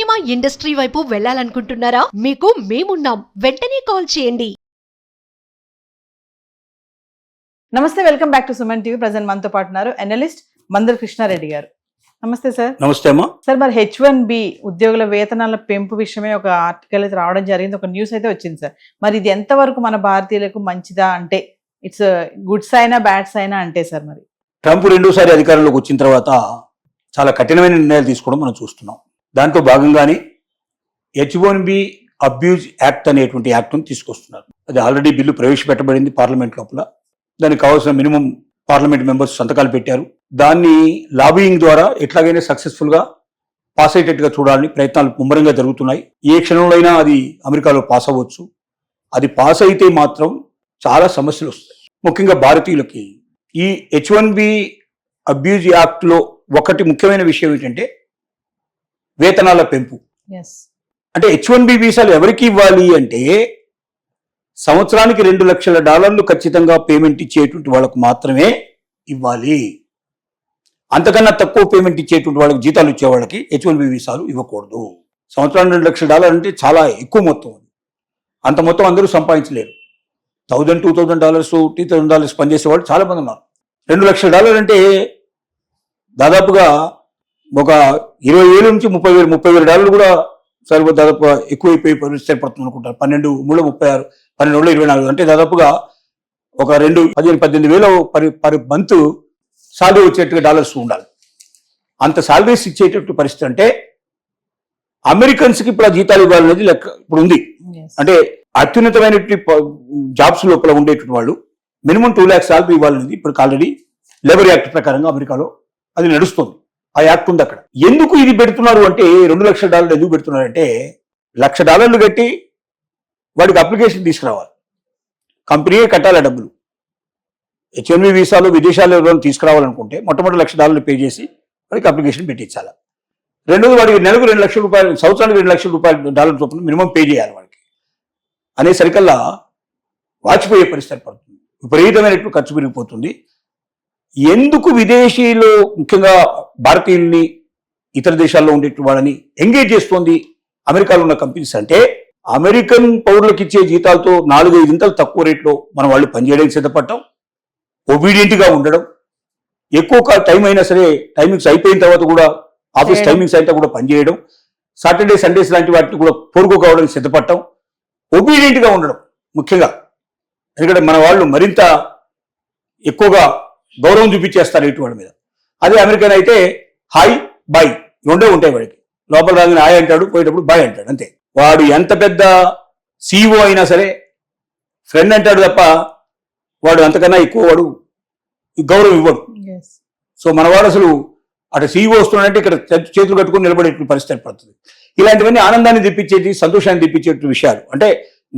Cinema industry వైపు వెళ్ళాలనుకుంటున్నారా? మీకు మేమున్నాం. వెంటనే కాల్ చేయండి. నమస్తే, welcome back to Suman TV. Present మనతో పాటు ఉన్నారు అనలిస్ట్ మందర్ కృష్ణారెడ్డి గారు. నమస్తే సార్. నమస్తే అమ్మా. సార్, మరి H1B ఉద్యోగుల వేతనాల పెంపు విషయమే ఒక ఆర్టికల్ అయితే రావడం జరిగింది, ఒక న్యూస్ అయితే వచ్చింది సార్. మరి ఇది ఎంతవరకు మన భారతీయులకు మంచిదా, అంటే ఇట్స్ గుడ్ సైనా బ్యాడ్ సైనా అంటే సార్? మరి ట్రంప్ రెండోసారి అధికారంలోకి వచ్చిన తర్వాత చాలా కఠినమైన నిర్ణయాలు తీసుకోవడం మనం చూస్తున్నాం. దాంట్లో భాగంగానే H1B అబ్యూజ్ యాక్ట్ అనేటువంటి యాక్ట్ను తీసుకొస్తున్నారు. అది ఆల్రెడీ బిల్లు ప్రవేశపెట్టబడింది పార్లమెంట్ లోపల. దానికి కావాల్సిన మినిమం పార్లమెంట్ మెంబర్స్ సంతకాలు పెట్టారు. దాన్ని లాబియింగ్ ద్వారా ఎట్లాగైనా సక్సెస్ఫుల్ గా పాస్ అయ్యేటట్టుగా చూడాలని ప్రయత్నాలు ముమ్మరంగా జరుగుతున్నాయి. ఏ క్షణంలో అయినా అది అమెరికాలో పాస్ అవ్వచ్చు. అది పాస్ అయితే మాత్రం చాలా సమస్యలు వస్తాయి, ముఖ్యంగా భారతీయులకి. ఈ H1B అబ్యూజ్ యాక్ట్ లో ఒకటి ముఖ్యమైన విషయం ఏంటంటే వేతనాల పెంపు. అంటే H1B వీసాలు ఎవరికి ఇవ్వాలి అంటే సంవత్సరానికి $2 లక్షల ఖచ్చితంగా పేమెంట్ ఇచ్చేటువంటి వాళ్ళకు మాత్రమే ఇవ్వాలి. అంతకన్నా తక్కువ పేమెంట్ ఇచ్చేటువంటి వాళ్ళకి, జీతాలు ఇచ్చే వాళ్ళకి H1B వీసాలు ఇవ్వకూడదు. సంవత్సరానికి $2 లక్షలు అంటే చాలా ఎక్కువ మొత్తం. అంత మొత్తం అందరూ సంపాదించలేరు. $1,000, $2,000, $3,000 పనిచేసే వాళ్ళు చాలా మంది ఉన్నారు. $2 లక్షలు అంటే దాదాపుగా ఒక 20,000 నుంచి 30,000 కూడా సరిపో దాదాపుగా ఎక్కువైపోయి పరిస్థితి పడుతుంది అనుకుంటారు. 12 3 36, 12 24 అంటే దాదాపుగా ఒక 15,000 పర్ మంత్ సాలరీ వచ్చేట్టుగా డాలర్స్ ఉండాలి. అంత సాలరీస్ ఇచ్చేటట్టు పరిస్థితి అంటే అమెరికన్స్కి ఇప్పుడు ఆ జీతాలు ఇవ్వాలనేది లెక్క ఇప్పుడు ఉంది. అంటే అత్యున్నతమైన జాబ్స్ లోపల ఉండేటువంటి వాళ్ళు మినిమం 2 lakhs సాలరీ ఇవ్వాలనేది ఇప్పుడు ఆల్రెడీ లేబర్ యాక్ట్ ప్రకారంగా అమెరికాలో అది నడుస్తుంది. ఆ యాక్ట్ ఉంది అక్కడ. ఎందుకు ఇది పెడుతున్నారు అంటే, $2 లక్షల ఎందుకు పెడుతున్నారు అంటే, $1 లక్ష కట్టి వాడికి అప్లికేషన్ తీసుకురావాలి. కంపెనీయే కట్టాలి డబ్బులు. H1B వీసాలు విదేశాల్లో తీసుకురావాలనుకుంటే మొట్టమొదటి $1 లక్ష పే చేసి వాడికి అప్లికేషన్ పెట్టించాలి. రెండోది వాడికి నెలకు $2 లక్షల, సంవత్సరానికి $2 లక్షల చొప్పున మినిమం పే చేయాలి వాడికి. అనేసరికల్లా వాచిపోయే పరిస్థితి పడుతుంది. విపరీతమైనటువంటి ఖర్చు పెరిగిపోతుంది. ఎందుకు విదేశీయులు, ముఖ్యంగా భారతీయుల్ని ఇతర దేశాల్లో ఉండే వాళ్ళని ఎంగేజ్ చేస్తోంది అమెరికాలో ఉన్న కంపెనీస్ అంటే, అమెరికన్ పౌరులకు ఇచ్చే జీతాలతో 4-5 ఇంతలు తక్కువ రేట్లో మన వాళ్ళు పనిచేయడానికి సిద్ధపడటం, ఒబీడియంట్గా ఉండడం, ఎక్కువ టైం అయినా సరే టైమింగ్స్ అయిపోయిన తర్వాత కూడా ఆఫీస్ టైమింగ్స్ అయితే కూడా పనిచేయడం, సాటర్డే సండేస్ లాంటి వాటిని కూడా కోరుకోవడానికి సిద్ధపడటం, ఒబీడియంట్గా ఉండడం ముఖ్యంగా. ఎందుకంటే మన వాళ్ళు మరింత ఎక్కువగా గౌరవం చూపించేస్తారు ఇటు వాళ్ళ మీద. అదే అమెరికన్ అయితే హాయ్ బాయ్ రెండో ఉంటాయి వాడికి. లోపల రాగానే హాయ్ అంటాడు, పోయేటప్పుడు బాయ్ అంటాడు, అంతే. వాడు ఎంత పెద్ద CEO అయినా సరే ఫ్రెండ్ అంటాడు తప్ప వాడు అంతకన్నా ఎక్కువ వాడు గౌరవం ఇవ్వడు. సో మనవాడు అసలు అటు CEO వస్తున్నాడంటే ఇక్కడ చేతులు కట్టుకుని నిలబడే పరిస్థితి పడుతుంది. ఇలాంటివన్నీ ఆనందాన్ని తెప్పించేది, సంతోషాన్ని తెప్పించేటువంటి విషయాలు. అంటే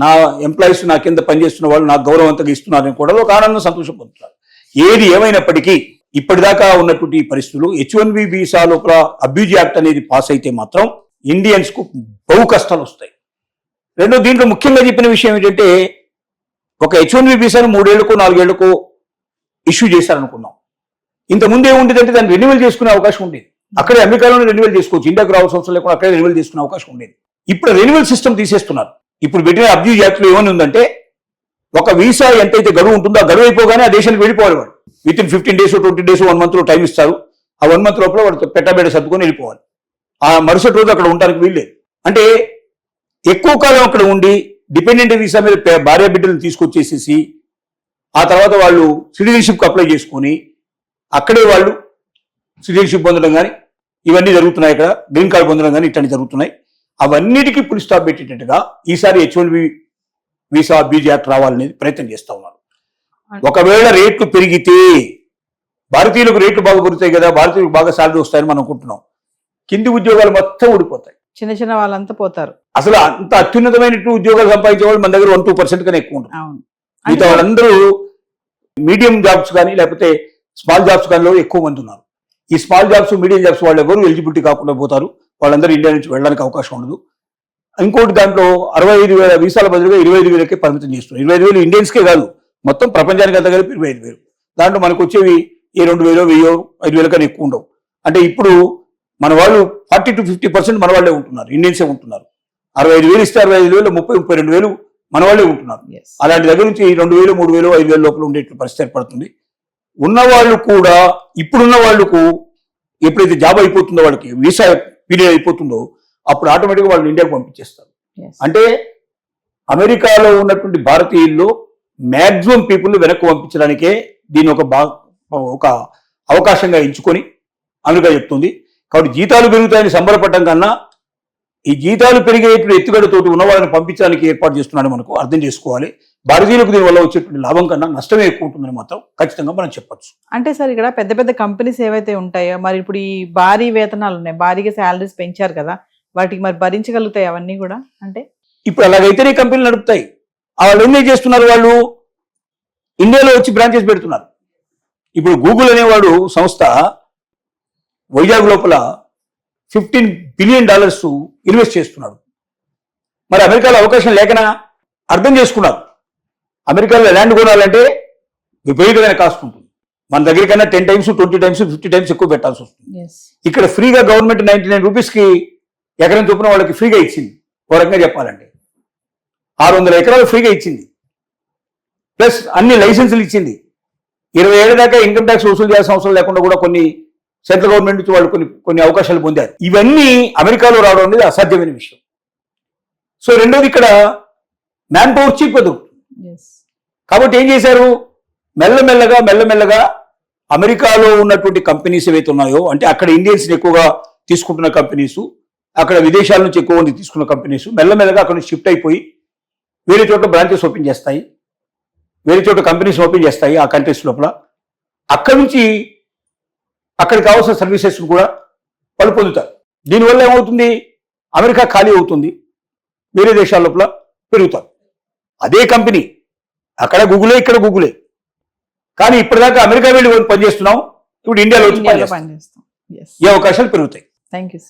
నా ఎంప్లాయీస్ నా కింద పనిచేస్తున్న వాళ్ళు నాకు గౌరవంతంగా ఇస్తున్నారని కూడా ఒక ఆనందం, సంతోషం పొందుతున్నారు. ఏది ఏమైనప్పటికీ ఇప్పటిదాకా ఉన్నటువంటి పరిస్థితులు H1B వీసా లోపల అబ్యూజ్ యాక్ట్ అనేది పాస్ అయితే మాత్రం ఇండియన్స్ కు బహు కష్టాలు వస్తాయి. రెండో, దీంట్లో ముఖ్యంగా చెప్పిన విషయం ఏంటంటే, ఒక H1B వీసాను 3 ఏళ్లకో 4 ఏళ్లకో ఇష్యూ చేశారనుకున్నాం. ఇంతకుముందు ఏముండేదంటే దాన్ని రెన్యువల్ చేసుకునే అవకాశం ఉండేది. అక్కడే అమెరికాలోనే రెన్యువల్ చేసుకోవచ్చు, ఇండియాకు రావాల్సిన అవసరం లేకుండా అక్కడే రెన్యువల్ చేసుకునే అవకాశం ఉండేది. ఇప్పుడు రెన్యువల్ సిస్టమ్ తీసేస్తున్నారు. ఇప్పుడు పెట్టిన అబ్యూజ్ యాక్ట్ లో ఏమని ఉందంటే, ఒక వీసా ఎంతైతే గడువు ఉంటుందో ఆ గడువు అయిపోగానే ఆ దేశానికి వెళ్ళిపోవాలి. వాడు within 15 days 20 days 1 month time ఇస్తారు. ఆ 1 month లోపల వాడు పెట్టబెడ సర్దుకొని వెళ్ళిపోవాలి. ఆ మరుసటి రోజు అక్కడ ఉండడానికి వీల్లేదు. అంటే ఎక్కువ కాలం అక్కడ ఉండి డిపెండెంట్ వీసా మీద భార్య బిడ్డలను తీసుకొచ్చేసేసి ఆ తర్వాత వాళ్ళు సిటిజన్షిప్కి అప్లై చేసుకొని అక్కడే వాళ్ళు సిటిజన్షిప్ పొందడం కానీ ఇవన్నీ జరుగుతున్నాయి. ఇక్కడ గ్రీన్ కార్డు పొందడం కానీ ఇట్లాంటి జరుగుతున్నాయి. అవన్నిటికీ పులి స్టాప్ పెట్టేటట్టుగా ఈసారి H1B వీసా అబ్యూజ్ యాక్ట్ రావాలనేది ప్రయత్నం చేస్తా ఉన్నారు. ఒకవేళ రేట్లు పెరిగితే భారతీయులకు రేట్లు బాగా పెరుగుతాయి కదా, భారతీయులకు బాగా సాలరీ వస్తాయని మనం అనుకుంటున్నాం. కింది ఉద్యోగాలు మొత్తం ఊడిపోతాయి. చిన్న చిన్న వాళ్ళంతా పోతారు. అసలు అంత అత్యున్నతమైన ఉద్యోగాలు సంపాదించే వాళ్ళు మన దగ్గర 1-2% కన్నా ఎక్కువ ఉంటారు. మిగతా వాళ్ళందరూ మీడియం జాబ్స్ కానీ లేకపోతే స్మాల్ జాబ్స్ కానీ ఎక్కువ మంది ఉన్నారు. ఈ స్మాల్ జాబ్స్, మీడియం జాబ్స్ వాళ్ళు ఎవరు ఎలిజిబిలిటీ కాకుండా పోతారు. వాళ్ళందరూ ఇండియా నుంచి వెళ్ళడానికి అవకాశం ఉండదు. ఇంకోటి, దాంట్లో 65,000 వీసాల బదులుగా 25,000కే పరిమితం చేస్తున్నారు. 25,000 ఇండియన్స్కే కాదు, మొత్తం ప్రపంచానికి అంతా కలిపి 25,000. దాంట్లో మనకు వచ్చేవి ఏ 2,000, 1,000, 5,000 కన్నా ఎక్కువ ఉండవు. అంటే ఇప్పుడు మన వాళ్ళు 40 to 50% మన వాళ్ళే ఉంటున్నారు, ఇండియన్సే ఉంటున్నారు. 65,000 ఇస్తే 65,000, 32,000 మన వాళ్ళే ఉంటున్నారు. Yes. అలాంటి దగ్గర నుంచి 2,000, 3,000, 5,000 లోపల ఉండే పరిస్థితి ఏర్పడుతుంది. ఉన్నవాళ్ళు కూడా ఇప్పుడున్న వాళ్ళకు ఎప్పుడైతే జాబ్ అయిపోతుందో, వాళ్ళకి వీసా పీరియడ్ అయిపోతుందో, అప్పుడు ఆటోమేటిక్గా వాళ్ళు ఇండియాకు పంపించేస్తారు. Yes. అంటే అమెరికాలో ఉన్నటువంటి భారతీయుల్లో మ్యాక్సిమం పీపుల్ వెనక్కి పంపించడానికే దీన్ని ఒక అవకాశంగా ఎంచుకొని అమెరికా చెప్తుంది. కాబట్టి జీతాలు పెరుగుతాయని సంబరపడటం కన్నా ఈ జీతాలు పెరిగేటువంటి ఎత్తుగడతోటి ఉన్న వాళ్ళని పంపించడానికి ఏర్పాటు చేస్తున్నాడని మనకు అర్థం చేసుకోవాలి. భారతీయులకు దీనివల్ల వచ్చేటువంటి లాభం కన్నా నష్టమే ఎక్కువ ఉంటుందని మాత్రం ఖచ్చితంగా మనం చెప్పొచ్చు. అంటే సార్ ఇక్కడ పెద్ద పెద్ద కంపెనీస్ ఏవైతే ఉంటాయో మరి ఇప్పుడు ఈ భారీ వేతనాలు ఉన్నాయి, భారీగా శాలరీస్ పెంచారు కదా, వాటికి మరి భరించగలుగుతాయి అవన్నీ కూడా? అంటే ఇప్పుడు అలాగైతేనే కంపెనీలు నడుపుతాయి. వాళ్ళు ఏం చేస్తున్నారు, వాళ్ళు ఇండియాలో వచ్చి బ్రాంచెస్ పెడుతున్నారు. ఇప్పుడు గూగుల్ అనేవాడు సంస్థ వైజాగ్ లోపల $15 బిలియన్ ఇన్వెస్ట్ చేస్తున్నాడు. మరి అమెరికాలో అవకాశం లేకనా? అర్థం చేసుకున్నారు. అమెరికాలో ల్యాండ్ కొనాలంటే విపరీతమైన కాస్ట్ ఉంటుంది. మన దగ్గరికన్నా 10 times, 20 times, 50 times ఎక్కువ పెట్టాల్సి వస్తుంది. ఇక్కడ ఫ్రీగా గవర్నమెంట్ 99 రూపీస్కి ఎకరం చొప్పున వాళ్ళకి ఫ్రీగా ఇచ్చింది. ఓ రకంగా చెప్పాలంటే 600 ఎకరాలు ఫ్రీగా ఇచ్చింది, ప్లస్ అన్ని లైసెన్సులు ఇచ్చింది. 20 ఏళ్ల దాకా ఇన్కమ్ ట్యాక్స్ వసూలు చేయాల్సిన అవసరం లేకుండా కూడా కొన్ని సెంట్రల్ గవర్నమెంట్ నుంచి వాళ్ళు కొన్ని అవకాశాలు పొందారు. ఇవన్నీ అమెరికాలో రావడం అనేది అసాధ్యమైన విషయం. సో రెండోది, ఇక్కడ మ్యాన్ పవర్ చీప్ దొరుకుతుంది. కాబట్టి ఏం చేశారు, మెల్లమెల్లగా అమెరికాలో ఉన్నటువంటి కంపెనీస్ ఏవైతే ఉన్నాయో, అంటే అక్కడ ఇండియన్స్ ఎక్కువగా తీసుకుంటున్న కంపెనీస్, అక్కడ విదేశాల నుంచి ఎక్కువ మంది తీసుకున్న కంపెనీస్ మెల్లమెల్లగా అక్కడ నుంచి షిఫ్ట్ అయిపోయి వేరే చోట బ్రాంచెస్ ఓపెన్ చేస్తాయి, వేరే చోట కంపెనీస్ ఓపెన్ చేస్తాయి ఆ కంట్రీస్ లోపల. అక్కడి నుంచి అక్కడికి కావాల్సిన సర్వీసెస్ కూడా వాళ్ళు పొందుతారు. దీనివల్ల ఏమవుతుంది, అమెరికా ఖాళీ అవుతుంది, వేరే దేశాల లోపల పెరుగుతారు. అదే కంపెనీ అక్కడ గూగులే, ఇక్కడ గూగులే, కానీ ఇప్పటిదాకా అమెరికా వెళ్ళి పనిచేస్తున్నాం, ఇప్పుడు ఇండియాలో వచ్చి పనిచేస్తాం. Yes. ఈ అవకాశాలు పెరుగుతాయి. Thank you.